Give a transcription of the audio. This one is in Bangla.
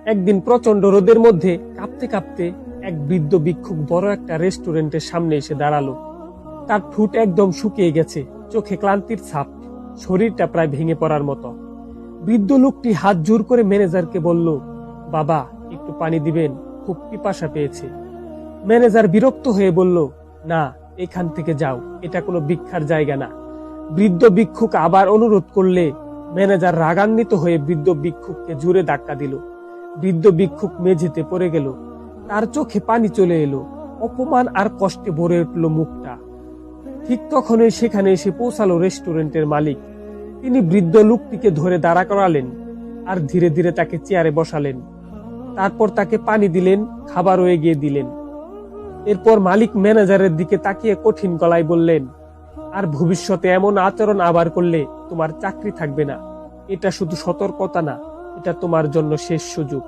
একদিন প্রচন্ড রোদের মধ্যে কাঁপতে কাঁপতে এক বৃদ্ধ ভিক্ষুক বড় একটা রেস্টুরেন্টের সামনে এসে দাঁড়ালো। তার ঠোঁট একদম শুকিয়ে গেছে, চোখে ক্লান্তির ছাপ, শরীরটা প্রায় ভেঙে পড়ার মতো। বৃদ্ধ লোকটি হাত জোর করে ম্যানেজারকে বলল, বাবা একটু পানি দিবেন, খুব পিপাসা পেয়েছে। ম্যানেজার বিরক্ত হয়ে বলল, না, এখান থেকে যাও, এটা কোনো ভিক্ষার জায়গা না। বৃদ্ধ ভিক্ষুক আবার অনুরোধ করলে ম্যানেজার রাগান্বিত হয়ে বৃদ্ধ ভিক্ষুককে জোরে ধাক্কা দিল। বৃদ্ধ ভিক্ষুক মেঝেতে পড়ে গেল, তার চোখে পানি চলে এলো, অপমান আর কষ্টে ভরে উঠল মুখটা। ঠিক তখনই সেখানে এসে পৌঁছালো রেস্টুরেন্টের মালিক। তিনি বৃদ্ধ লোকটিকে ধরে দাঁড়া করালেন আর ধীরে ধীরে তাকে চেয়ারে বসালেন। তারপর তাকে পানি দিলেন, খাবারও এগিয়ে দিলেন। এরপর মালিক ম্যানেজারের দিকে তাকিয়ে কঠিন গলায় বললেন, আর ভবিষ্যতে এমন আচরণ আবার করলে তোমার চাকরি থাকবে না। এটা শুধু সতর্কতা না, এটা তোমার জন্য শেষ সুযোগ।